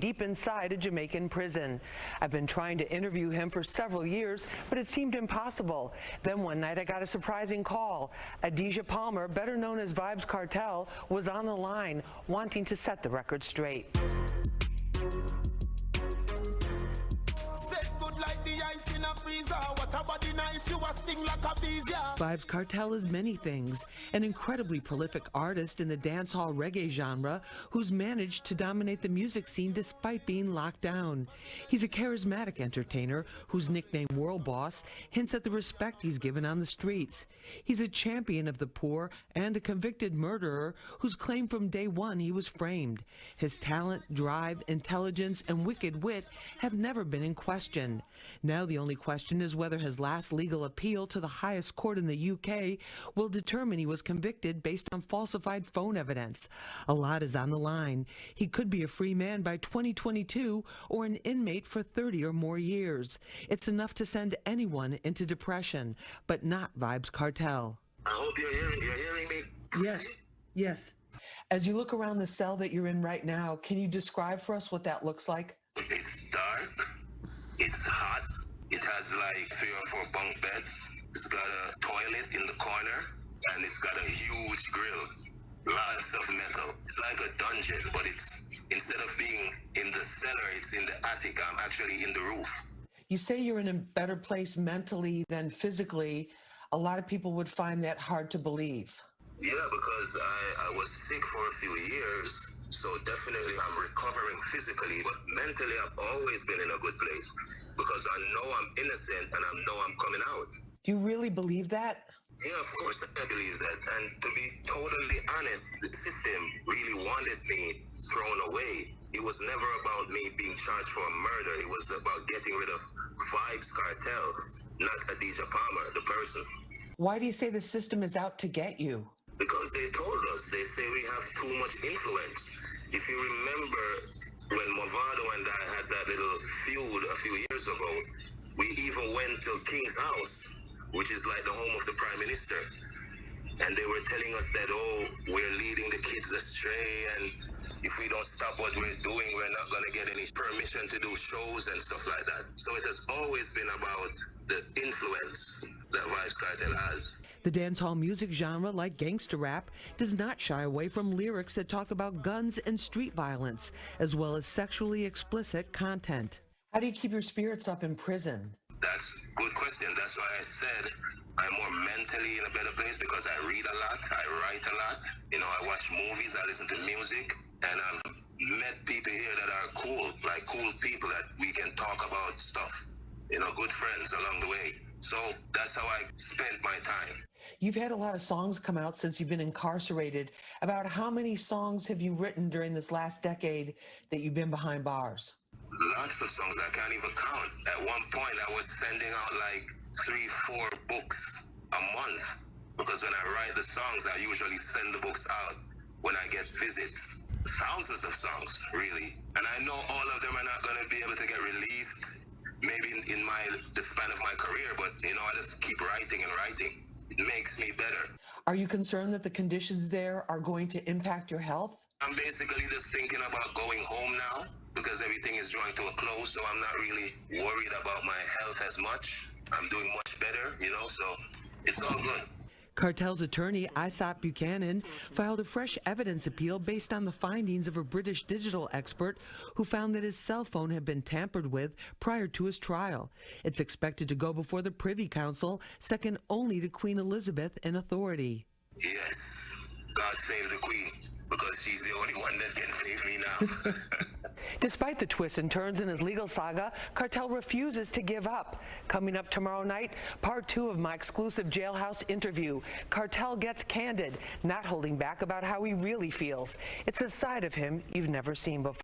deep inside a Jamaican prison. I've been trying to interview him for several years, but it seemed impossible. Then one night I got a surprising call. Adidja Palmer, better known as Vybz Kartel, was on the line, wanting to set the record straight. Vybz Kartel is many things, an incredibly prolific artist in the dancehall reggae genre who's managed to dominate the music scene despite being locked down. He's a charismatic entertainer whose nickname World Boss hints at the respect he's given on the streets. He's a champion of the poor and a convicted murderer whose claim from day one he was framed. His talent, drive, intelligence, and wicked wit have never been in question. Now the only question is whether his last legal appeal to the highest court in the UK will determine he was convicted based on falsified phone evidence. A lot is on the line. He could be a free man by 2022 or an inmate for 30 or more years. It's enough to send anyone into depression, but not Vybz Kartel. I hope you're hearing me. Yes. Yes. As you look around the cell that you're in right now, can you describe for us what that looks like? It's dark. It's hot. It has like 3 or 4 bunk beds. It's got a toilet in the corner, and it's got a huge grill. Lots of metal. It's like a dungeon, but it's, instead of being in the cellar, it's in the attic. I'm actually in the roof. You say you're in a better place mentally than physically. A lot of people would find that hard to believe. Yeah, because I was sick for a few years. So definitely I'm recovering physically, but mentally I've always been in a good place because I know I'm innocent and I know I'm coming out. Do you really believe that? Yeah, of course I believe that. And to be totally honest, the system really wanted me thrown away. It was never about me being charged for a murder. It was about getting rid of Vybz Kartel, not Adidja Palmer, the person. Why do you say the system is out to get you? Because they told us, they say we have too much influence. If you remember when Movado and I had that little feud a few years ago, we even went to King's house, which is like the home of the Prime Minister. And they were telling us that, oh, we're leading the kids astray, and if we don't stop what we're doing, we're not going to get any permission to do shows and stuff like that. So it has always been about the influence that Vybz Kartel has. The dancehall music genre, like gangster rap, does not shy away from lyrics that talk about guns and street violence, as well as sexually explicit content. How do you keep your spirits up in prison? That's a good question. That's why I said I'm more mentally in a better place, because I read a lot, I write a lot. You know, I watch movies, I listen to music, and I've met people here that are cool, like cool people that we can talk about stuff. You know, good friends along the way. So that's how I spent my time. You've had a lot of songs come out since you've been incarcerated. About how many songs have you written during this last decade that you've been behind bars? Lots of songs I can't even count. At one point, I was sending out like 3-4 books a month, because when I write the songs, I usually send the books out when I get visits. Thousands of songs, really. And I know all of them are not going to be able to get released maybe in the span of my career, but you know, I just keep writing and writing. It makes me better. Are you concerned that the conditions there are going to impact your health? I'm basically just thinking about going home now, because everything is drawing to a close, so I'm not really worried about my health as much. I'm doing much better, you know, so it's all good. Kartel's attorney, Isaac Buchanan, filed a fresh evidence appeal based on the findings of a British digital expert who found that his cell phone had been tampered with prior to his trial. It's expected to go before the Privy Council, second only to Queen Elizabeth in authority. Yes, God save the Queen, because she's the only one that can save me now. Despite the twists and turns in his legal saga, Kartel refuses to give up. Coming up tomorrow night, part 2 of my exclusive jailhouse interview. Kartel gets candid, not holding back about how he really feels. It's a side of him you've never seen before.